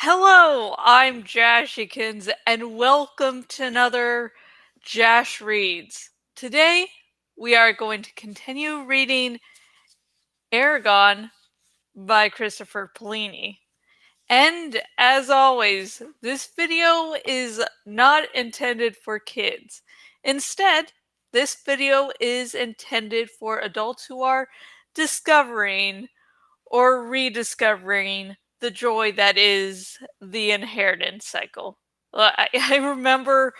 Hello, I'm Jashikins, and welcome to another Jash Reads. Today, we are going to continue reading Eragon by Christopher Polini. And as always, this video is not intended for kids. Instead, this video is intended for adults who are discovering or rediscovering the joy that is the inheritance cycle. I remember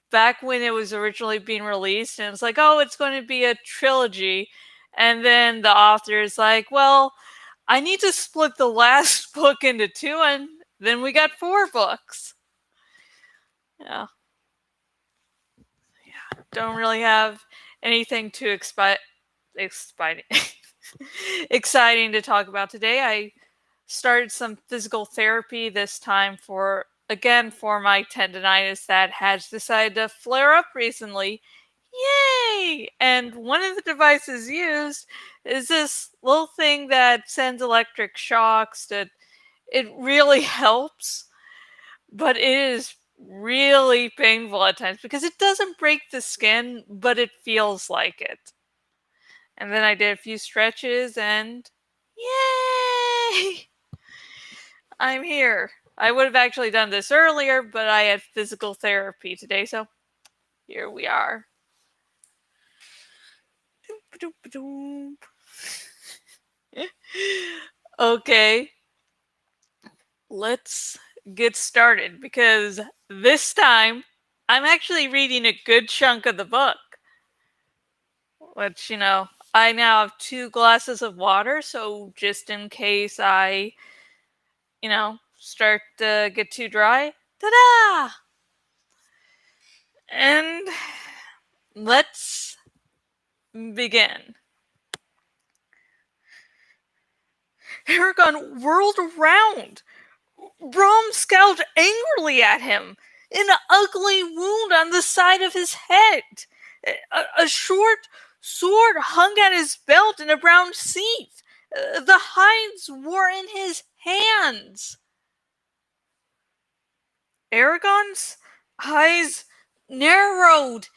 back when it was originally being released, and it's like, oh, it's going to be a trilogy. And then the author is like, well, I need to split the last book into two, and then we got 4 books. Yeah, don't really have anything too exciting to talk about today. I started some physical therapy this time for my tendonitis that has decided to flare up recently. Yay! And one of the devices used is this little thing that sends electric shocks that it really helps, but it is really painful at times because it doesn't break the skin, but it feels like it. And then I did a few stretches and yay! I'm here. I would have actually done this earlier, but I had physical therapy today, so here we are. Okay, let's get started because this time I'm actually reading a good chunk of the book. Which, I now have 2 glasses of water, so just in case I, start to get too dry, ta-da! And let's begin. Eragon whirled around. Brom scowled angrily at him. An ugly wound on the side of his head. A short sword hung at his belt in a brown sheath. The hides were in his hands. Eragon's eyes narrowed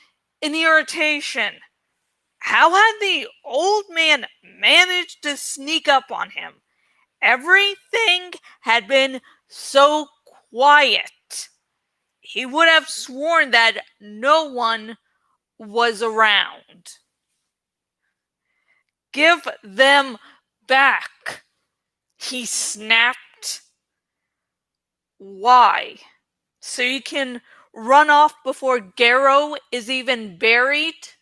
in irritation. How had the old man managed to sneak up on him? Everything had been so quiet. He would have sworn that no one was around. Give them back, he snapped. Why? So you can run off before Garrow is even buried?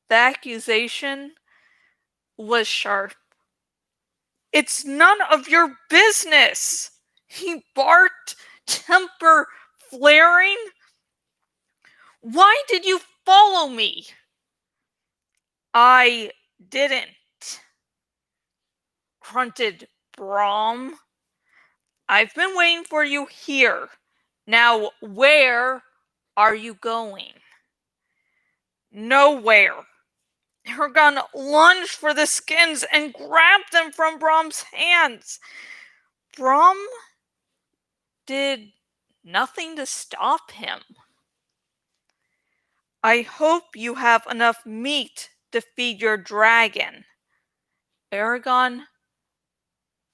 The accusation was sharp. It's none of your business, he barked, temper flaring. Why did you follow me? I didn't, grunted Brom. I've been waiting for you here. Now, where are you going? Nowhere. Eragon lunged for the skins and grabbed them from Brom's hands. Brom did nothing to stop him. I hope you have enough meat to feed your dragon. Eragon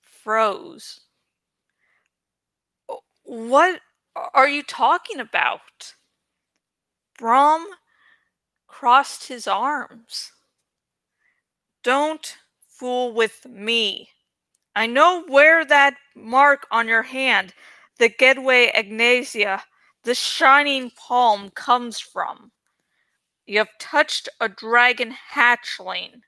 froze. What are you talking about? Brom crossed his arms. Don't fool with me. I know where that mark on your hand, the Gedway Agnasia, the shining palm, comes from. You have touched a dragon hatchling.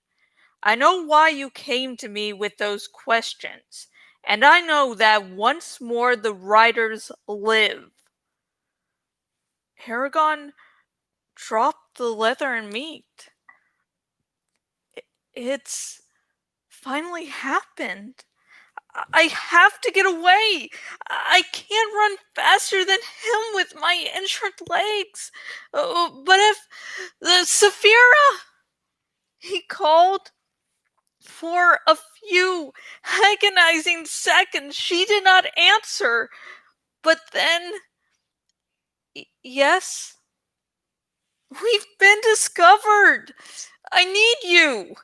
I know why you came to me with those questions, and I know that once more the riders live. Eragon dropped the leather and meat. It's finally happened. I have to get away. I can't run faster than him with my injured legs. But if the Saphira, he called, For a few agonizing seconds, she did not answer. But then, yes, we've been discovered. I need you.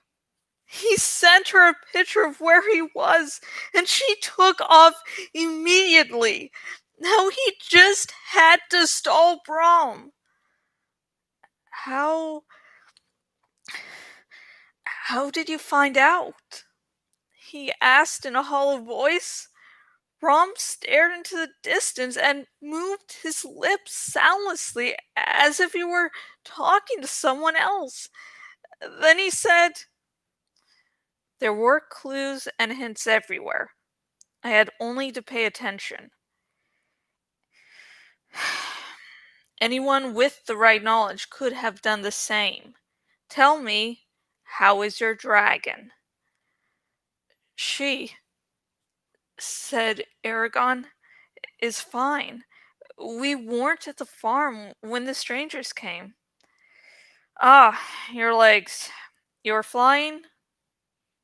He sent her a picture of where he was, and she took off immediately. Now he just had to stall Brom. How did you find out? He asked in a hollow voice. Brom stared into the distance and moved his lips soundlessly as if he were talking to someone else. Then he said, "There were clues and hints everywhere. I had only to pay attention. Anyone with the right knowledge could have done the same. Tell me, how is your dragon?" "She," said Eragon, "is fine. We weren't at the farm when the strangers came." "Ah, your legs. You were flying?"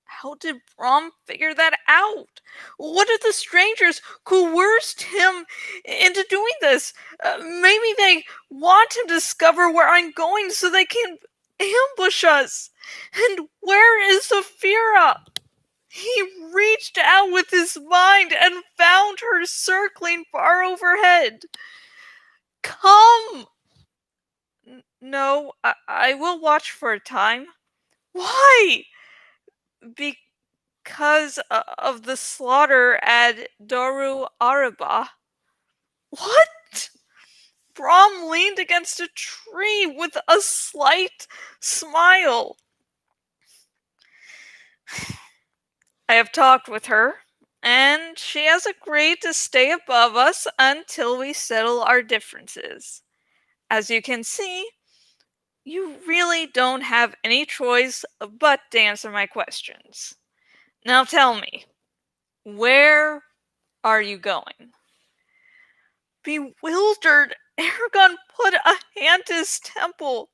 How did Brom figure that out? What if the strangers coerced him into doing this? Maybe they want him to discover where I'm going so they can ambush us. And where is Saphira? He reached out with his mind and found her circling far overhead. "Come!" "No, I will watch for a time." "Why?" "Because of the slaughter at Daru Araba." "What?" Brom leaned against a tree with a slight smile. "I have talked with her, and she has agreed to stay above us until we settle our differences. As you can see, you really don't have any choice but to answer my questions. Now tell me, where are you going?" Bewildered, Eragon put a hand to his temple.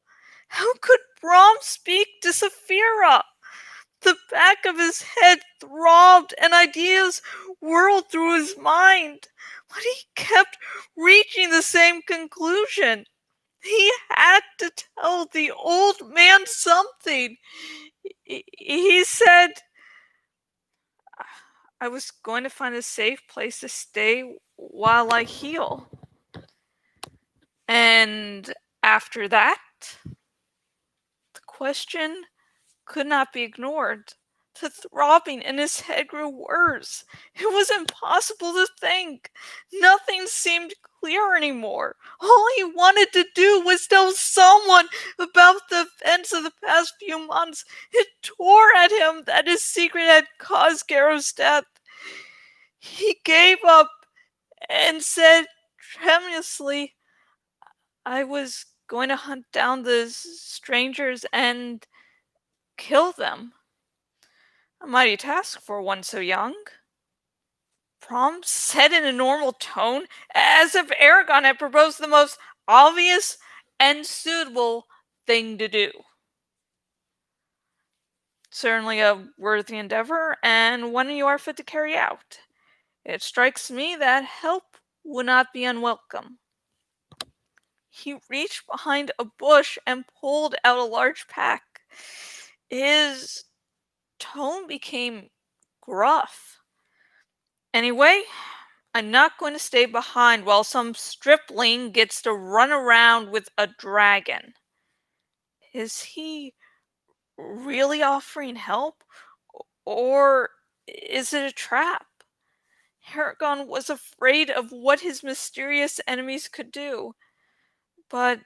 How could Brom speak to Saphira? The back of his head throbbed and ideas whirled through his mind, but he kept reaching the same conclusion. He had to tell the old man something. He said, "I was going to find a safe place to stay while I heal." "And after that?" The question could not be ignored. The throbbing in his head grew worse. It was impossible to think. Nothing seemed clear anymore. All he wanted to do was tell someone about the events of the past few months. It tore at him that his secret had caused Garrow's death. He gave up and said tremulously, "I was going to hunt down the strangers and kill them." "A mighty task for one so young." Brom said in a normal tone, as if Eragon had proposed the most obvious and suitable thing to do. "Certainly a worthy endeavor, and one you are fit to carry out. It strikes me that help would not be unwelcome." He reached behind a bush and pulled out a large pack. His tone became gruff. "Anyway, I'm not going to stay behind while some stripling gets to run around with a dragon." Is he really offering help? Or is it a trap? Eragon was afraid of what his mysterious enemies could do. But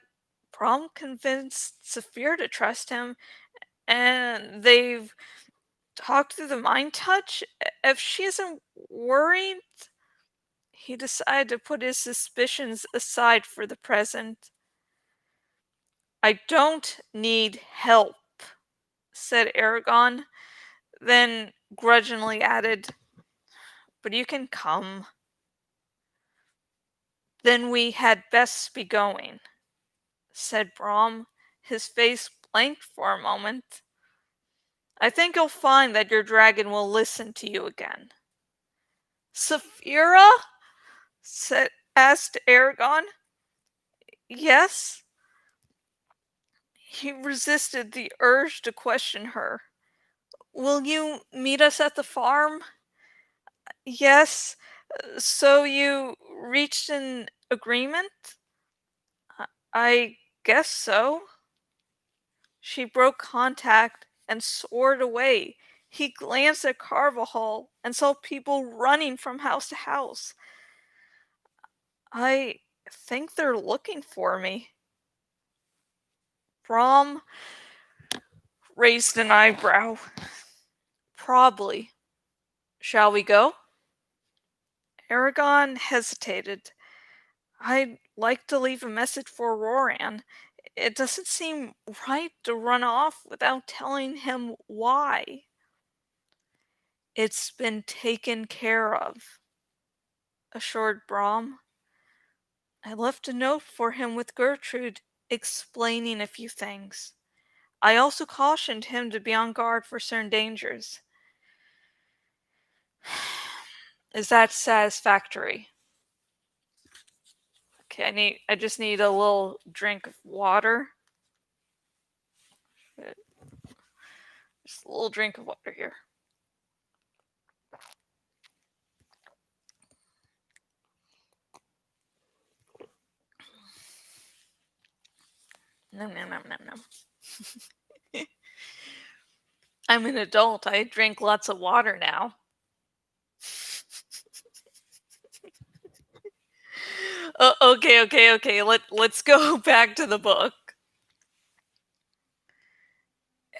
Brom convinced Saphir to trust him, and they've talked through the mind touch. If she isn't worried, he decided to put his suspicions aside for the present. "I don't need help," said Eragon, then grudgingly added, "But you can come." "Then we had best be going," said Brom, his face blank for a moment. I think you'll find that your dragon will listen to you again. Saphira? Asked Eragon. Yes? He resisted the urge to question her. Will you meet us at the farm? Yes. So you reached an agreement? I guess so. She broke contact and soared away. He glanced at Carvajal and saw people running from house to house. I think they're looking for me. Brom raised an eyebrow. Probably. Shall we go? Eragon hesitated. I'd like to leave a message for Roran. It doesn't seem right to run off without telling him why. It's been taken care of, assured Brom. I left a note for him with Gertrude explaining a few things. I also cautioned him to be on guard for certain dangers. Is that satisfactory? Okay, I just need a little drink of water. Just a little drink of water here. Nom nom nom nom nom. I'm an adult. I drink lots of water now. Okay. Let's go back to the book.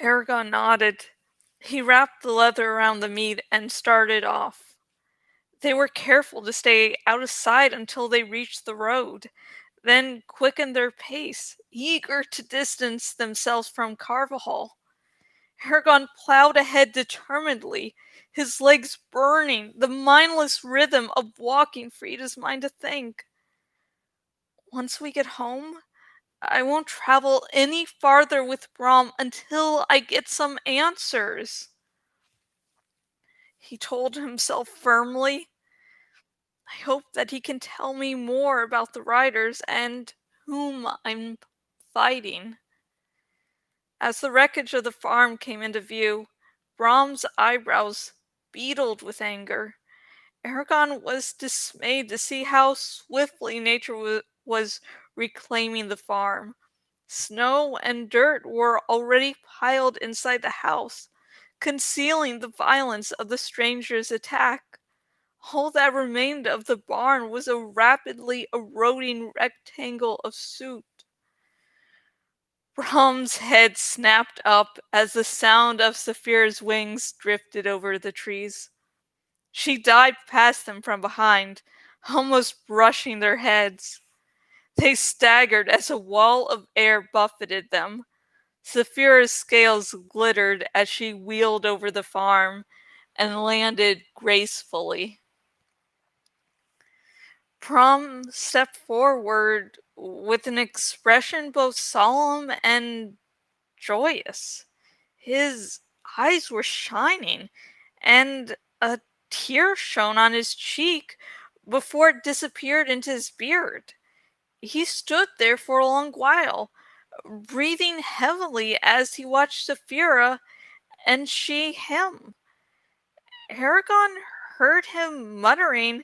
Eragon nodded. He wrapped the leather around the meat and started off. They were careful to stay out of sight until they reached the road, then quickened their pace, eager to distance themselves from Carvajal. Eragon plowed ahead determinedly, his legs burning, the mindless rhythm of walking freed his mind to think. Once we get home, I won't travel any farther with Brom until I get some answers, he told himself firmly. I hope that he can tell me more about the riders and whom I'm fighting. As the wreckage of the farm came into view, Brom's eyebrows beetled with anger. Eragon was dismayed to see how swiftly nature was reclaiming the farm. Snow and dirt were already piled inside the house, concealing the violence of the stranger's attack. All that remained of the barn was a rapidly eroding rectangle of soot. Brom's head snapped up as the sound of Saphira's wings drifted over the trees. She dived past them from behind, almost brushing their heads. They staggered as a wall of air buffeted them. Saphira's scales glittered as she wheeled over the farm and landed gracefully. Brom stepped forward with an expression both solemn and joyous. His eyes were shining, and a tear shone on his cheek before it disappeared into his beard. He stood there for a long while, breathing heavily as he watched Saphira and she him. Eragon heard him muttering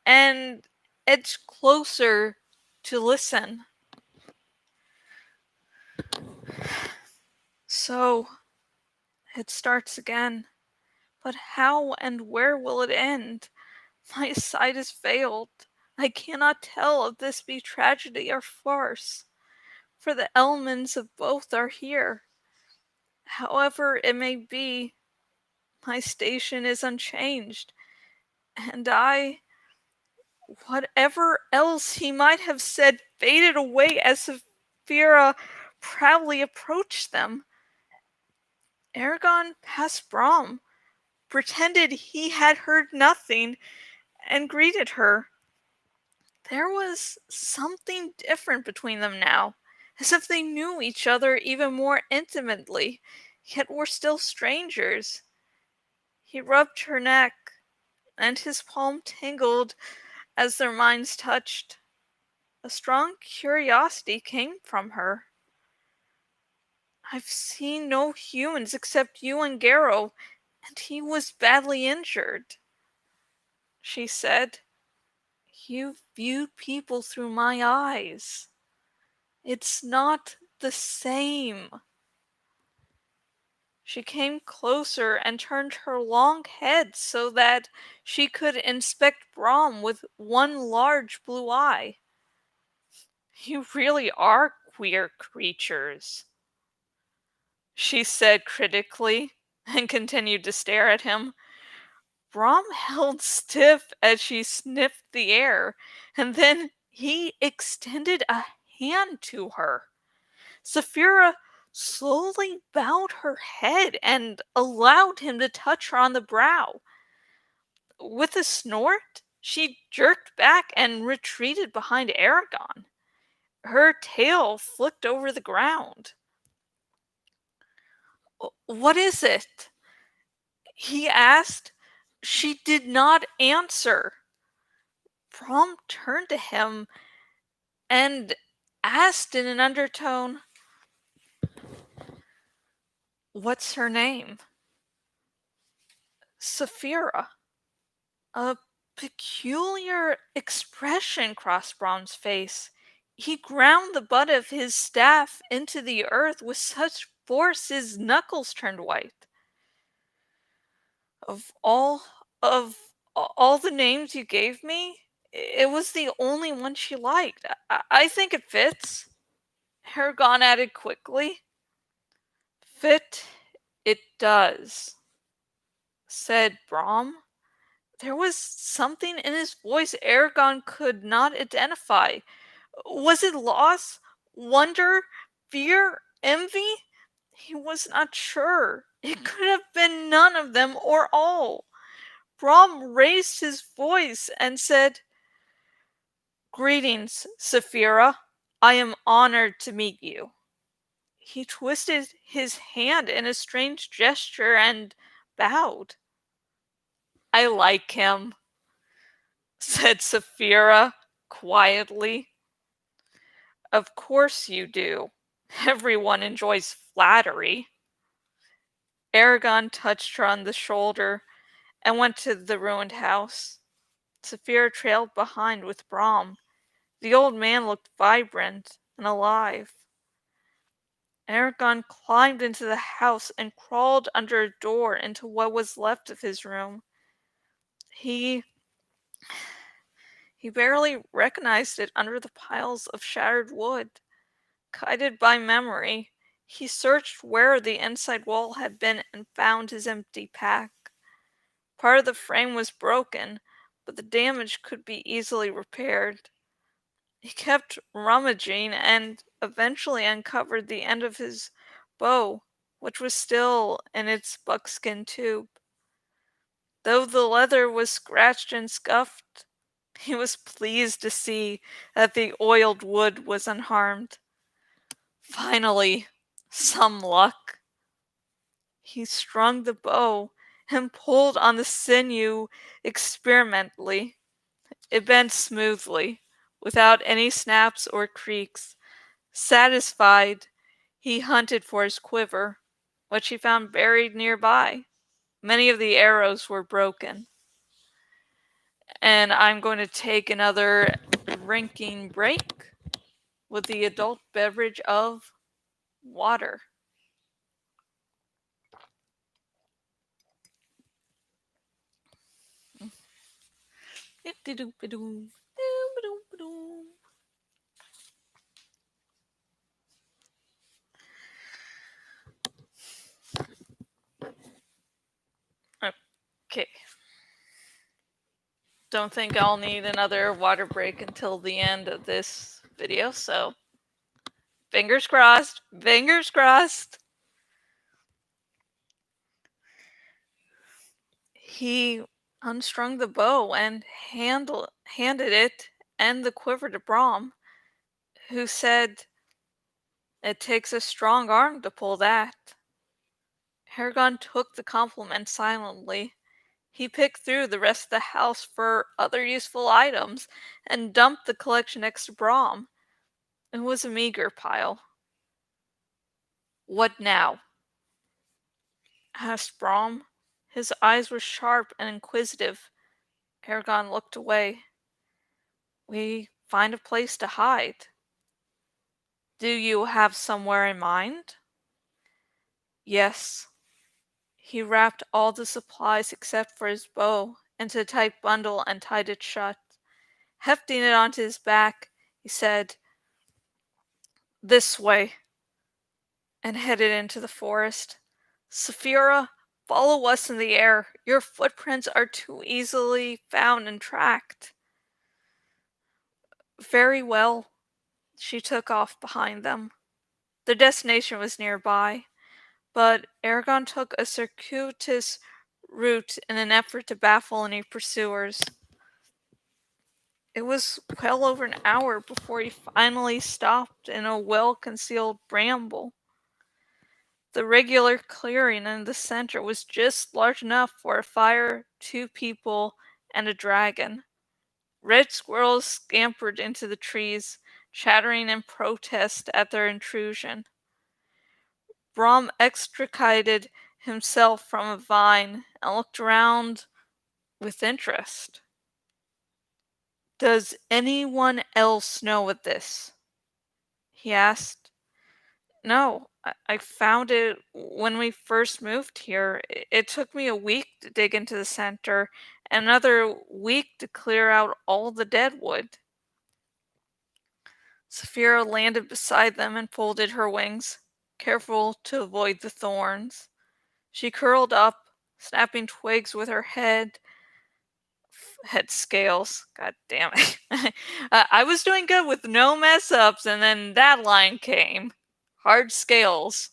and edged closer to listen. So, it starts again. But how and where will it end? My sight has failed. I cannot tell if this be tragedy or farce, for the elements of both are here. However it may be, my station is unchanged, and whatever else he might have said, faded away as Saphira proudly approached them. Eragon passed Brom, pretended he had heard nothing, and greeted her. There was something different between them now, as if they knew each other even more intimately. yet we're still strangers. He rubbed her neck, and his palm tingled as their minds touched. A strong curiosity came from her. I've seen no humans except you and Garrow, and he was badly injured, she said. You viewed people through my eyes. It's not the same. She came closer and turned her long head so that she could inspect Brom with one large blue eye. You really are queer creatures, she said critically, and continued to stare at him. Brom held stiff as she sniffed the air, and then he extended a hand to her. Saphira slowly bowed her head and allowed him to touch her on the brow. With a snort, she jerked back and retreated behind Eragon. Her tail flicked over the ground. What is it? He asked. She did not answer. Brom turned to him and asked in an undertone, "What's her name?" Saphira. A peculiar expression crossed Brom's face. He ground the butt of his staff into the earth with such force his knuckles turned white. Of all the names you gave me, it was the only one she liked. I think it fits. Eragon added quickly. Fit it does, said Brom. There was something in his voice Eragon could not identify. Was it loss, wonder, fear, envy? He was not sure. It could have been none of them or all. Brom raised his voice and said, "Greetings, Saphira. I am honored to meet you." He twisted his hand in a strange gesture and bowed. "I like him," said Saphira quietly. "Of course you do. Everyone enjoys flattery." Eragon touched her on the shoulder and went to the ruined house. Saphira trailed behind with Brom. The old man looked vibrant and alive. Eragon climbed into the house and crawled under a door into what was left of his room. He barely recognized it under the piles of shattered wood. Guided by memory, he searched where the inside wall had been and found his empty pack. Part of the frame was broken, but the damage could be easily repaired. He kept rummaging and eventually uncovered the end of his bow, which was still in its buckskin tube. Though the leather was scratched and scuffed, he was pleased to see that the oiled wood was unharmed. Finally, some luck. He strung the bow and pulled on the sinew experimentally. It bent smoothly, without any snaps or creaks. Satisfied, he hunted for his quiver, which he found buried nearby. Many of the arrows were broken. And I'm going to take another drinking break with the adult beverage of water. Okay. Don't think I'll need another water break until the end of this video, so fingers crossed. Fingers crossed. He unstrung the bow and handed it and the quiver to Brom, who said, "It takes a strong arm to pull that." Eragon took the compliment silently. He picked through the rest of the house for other useful items and dumped the collection next to Brom. It was a meager pile. "What now?" asked Brom. His eyes were sharp and inquisitive. Eragon looked away. "We find a place to hide." "Do you have somewhere in mind?" "Yes." He wrapped all the supplies except for his bow into a tight bundle and tied it shut. Hefting it onto his back, he said, "This way," and headed into the forest. "Saphira, follow us in the air. Your footprints are too easily found and tracked." "Very well." She took off behind them. Their destination was nearby, but Eragon took a circuitous route in an effort to baffle any pursuers. It was well over an hour before he finally stopped in a well-concealed bramble. The regular clearing in the center was just large enough for a fire, 2 people, and a dragon. Red squirrels scampered into the trees, chattering in protest at their intrusion. Brom extricated himself from a vine and looked around with interest. "Does anyone else know of this?" he asked. "No, I found it when we first moved here. It took me a week to dig into the center, and another week to clear out all the dead wood." Saphira landed beside them and folded her wings, careful to avoid the thorns. She curled up, snapping twigs with her head scales. God damn it. I was doing good with no mess ups, and then that line came. Hard scales.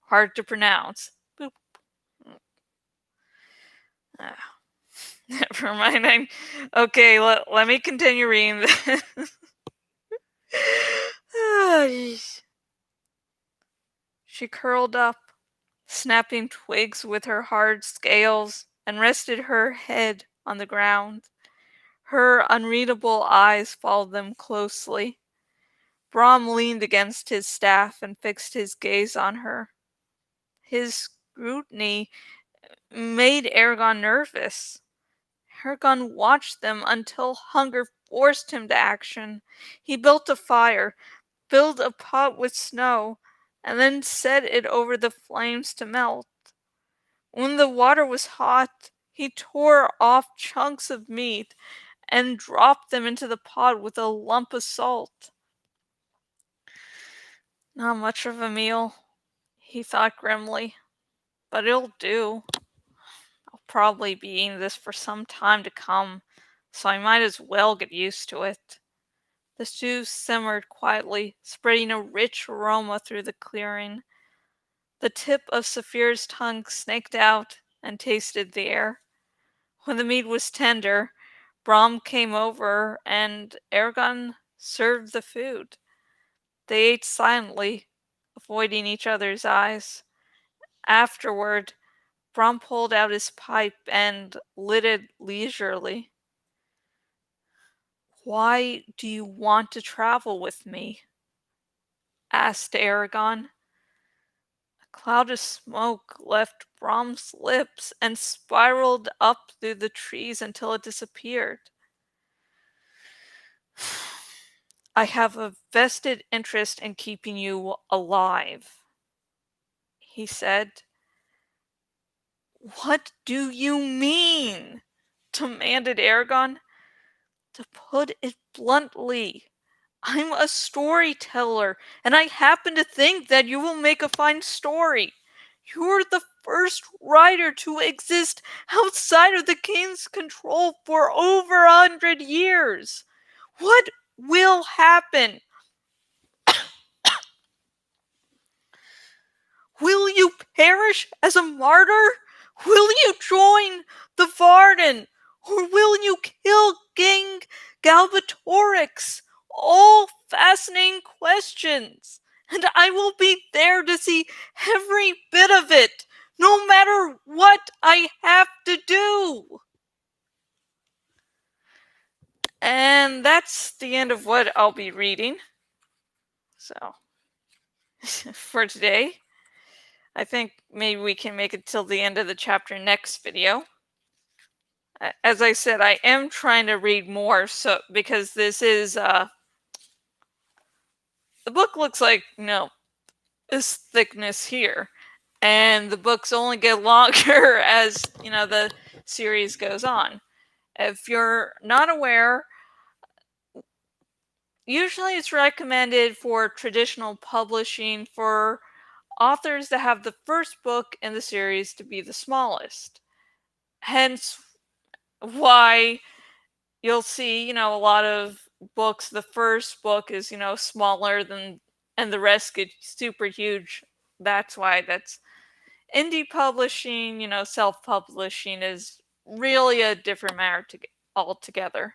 Hard to pronounce. Boop. Ah, never mind. Okay, let me continue reading this. Ah, she curled up, snapping twigs with her hard scales, and rested her head on the ground. Her unreadable eyes followed them closely. Brom leaned against his staff and fixed his gaze on her. His scrutiny made Eragon nervous. Eragon watched them until hunger forced him to action. He built a fire, filled a pot with snow, and then set it over the flames to melt. When the water was hot, he tore off chunks of meat and dropped them into the pot with a lump of salt. "Not much of a meal," he thought grimly, "but it'll do. I'll probably be eating this for some time to come, so I might as well get used to it." The stew simmered quietly, spreading a rich aroma through the clearing. The tip of Saphir's tongue snaked out and tasted the air. When the meat was tender, Brom came over and Eragon served the food. They ate silently, avoiding each other's eyes. Afterward, Brom pulled out his pipe and lit it leisurely. "Why do you want to travel with me?" asked Eragon. A cloud of smoke left Brom's lips and spiraled up through the trees until it disappeared. "I have a vested interest in keeping you alive," he said. "What do you mean?" demanded Eragon. "To put it bluntly, I'm a storyteller, and I happen to think that you will make a fine story. You're the first writer to exist outside of the king's control for over 100 years. What will happen? Will you perish as a martyr? Will you join the Varden? Or will you kill King Galbatorix? All fascinating questions, and I will be there to see every bit of it. no matter what I have to do. And that's the end of what I'll be reading. So, for today, I think maybe we can make it till the end of the chapter next video. As I said, I am trying to read more, so because this is the book looks like, this thickness here, and the books only get longer as the series goes on. If you're not aware, usually it's recommended for traditional publishing for authors to have the first book in the series to be the smallest. Hence why you'll see, a lot of books, the first book is, smaller than, and the rest get super huge. That's why that's indie publishing, self-publishing is really a different matter altogether.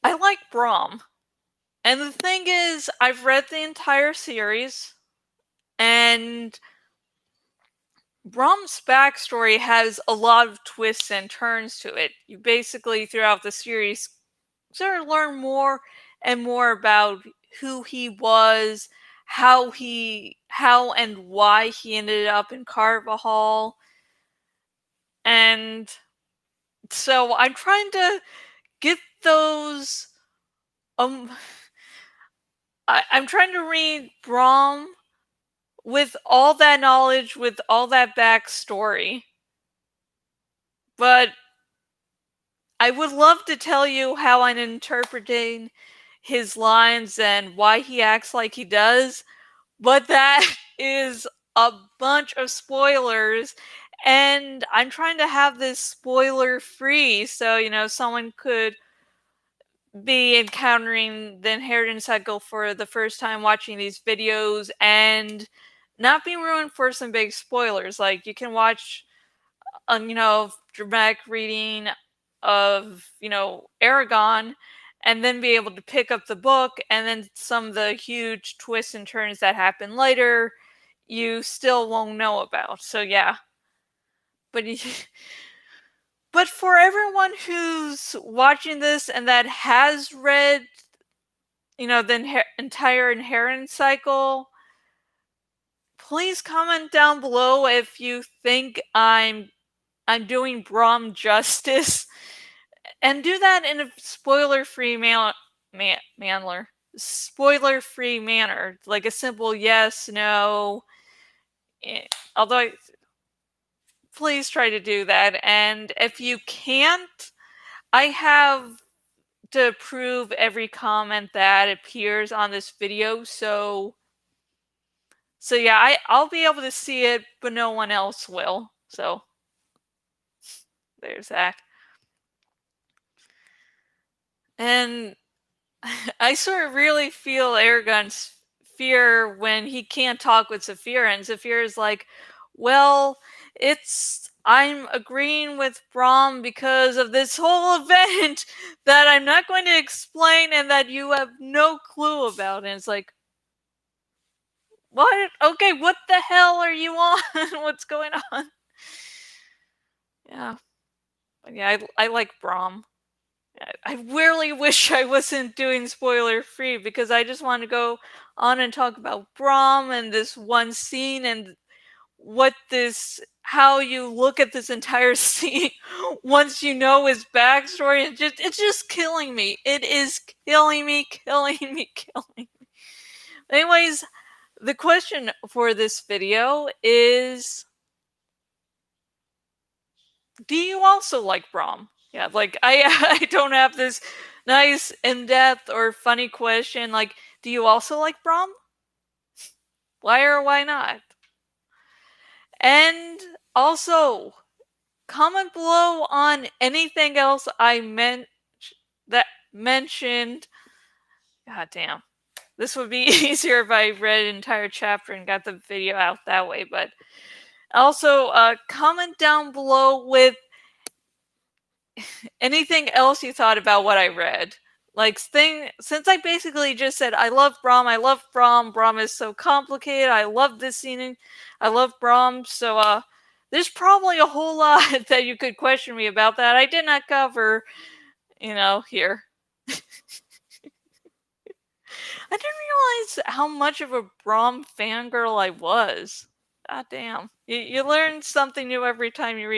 I like Brom. And the thing is, I've read the entire series, and Brom's backstory has a lot of twists and turns to it. You basically, throughout the series, sort of learn more and more about who he was, how and why he ended up in Carvajal. And so I'm trying to get those I'm trying to read Brom with all that knowledge, with all that backstory. But I would love to tell you how I'm interpreting his lines and why he acts like he does, but that is a bunch of spoilers, and I'm trying to have this spoiler free so someone could be encountering the inheritance cycle for the first time watching these videos and not be ruined for some big spoilers. Like, you can watch dramatic reading of Eragon, and then be able to pick up the book, and then some of the huge twists and turns that happen later you still won't know about. So yeah, but but for everyone who's watching this and that has read the entire inheritance cycle, please comment down below if you think I'm doing Brom justice, and do that in a spoiler-free spoiler-free manner, like a simple yes, no. Although, please try to do that. And if you can't, I have to approve every comment that appears on this video, so yeah, I'll be able to see it, but no one else will. So there's that. And I sort of really feel Eragon's fear when he can't talk with Saphira, and Saphira's like, well, I'm agreeing with Brom because of this whole event that I'm not going to explain and that you have no clue about. And it's like, what? Okay, what the hell are you on? What's going on? Yeah. But yeah, I like Brom. I really wish I wasn't doing spoiler free, because I just want to go on and talk about Brom and this one scene and how you look at this entire scene once you know his backstory. It's just killing me. It is killing me. Anyways, the question for this video is, do you also like Brom? Yeah, like I don't have this nice in-depth or funny question. Like, do you also like Brom? Why or why not? And also, comment below on anything else I mentioned. God damn. This would be easier if I read an entire chapter and got the video out that way. But also, comment down below with anything else you thought about what I read. Like, since I basically just said, I love Brom, Brom is so complicated, I love this scene, I love Brom, so, there's probably a whole lot that you could question me about that I did not cover, here. I didn't realize how much of a Brom fangirl I was. God damn. You learn something new every time you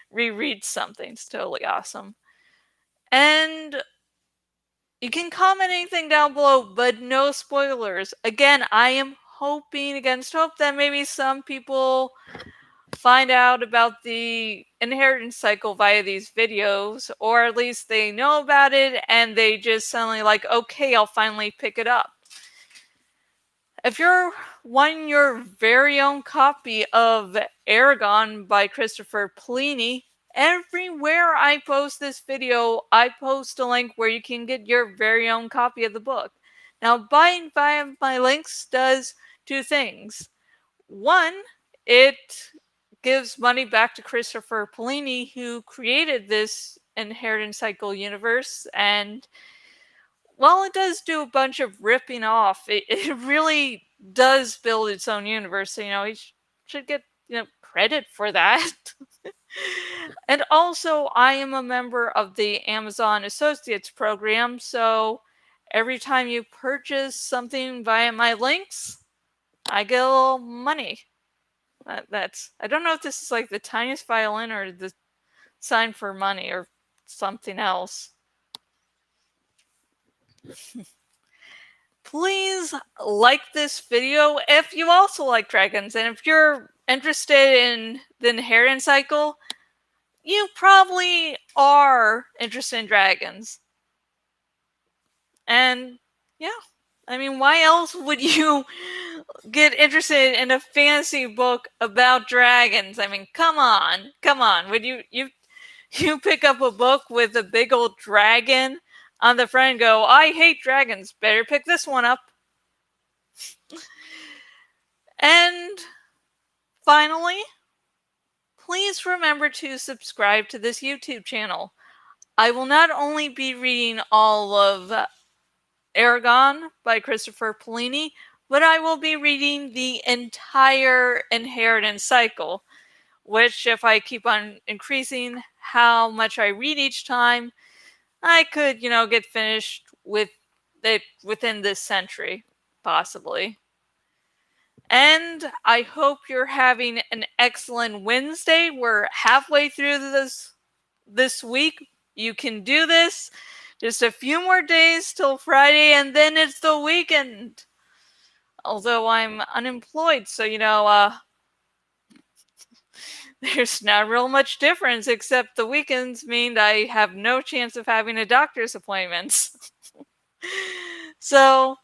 reread something. It's totally awesome. And you can comment anything down below, but no spoilers. Again, I am hoping against hope that maybe some people find out about the inheritance cycle via these videos, or at least they know about it and they just suddenly like, okay, I'll finally pick it up. If you're wanting your very own copy of Eragon by Christopher Pliny, everywhere I post this video, I post a link where you can get your very own copy of the book. Now, buying via my links does two things. One, it gives money back to Christopher Polini, who created this inheritance cycle universe, and while it does do a bunch of ripping off, it really does build its own universe. So, he should get credit for that. And also, I am a member of the Amazon Associates program, so every time you purchase something via my links, I get a little money. I don't know if this is like the tiniest violin or the sign for money or something else. Please like this video if you also like dragons, and if you're interested in the inheritance cycle, you probably are interested in dragons. And yeah, I mean, why else would you get interested in a fantasy book about dragons? I mean, come on. Would you pick up a book with a big old dragon on the front and go, I hate dragons, better pick this one up? And finally, please remember to subscribe to this YouTube channel. I will not only be reading all of Eragon by Christopher Polini, but I will be reading the entire inheritance cycle, which, if I keep on increasing how much I read each time, I could, get finished with it within this century, possibly. And I hope you're having an excellent Wednesday. We're halfway through this week. You can do this. Just a few more days till Friday, and then it's the weekend. Although I'm unemployed, so there's not real much difference, except the weekends mean I have no chance of having a doctor's appointments. So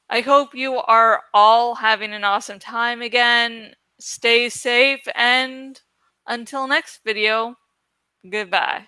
I hope you are all having an awesome time again. Stay safe, and until next video, goodbye.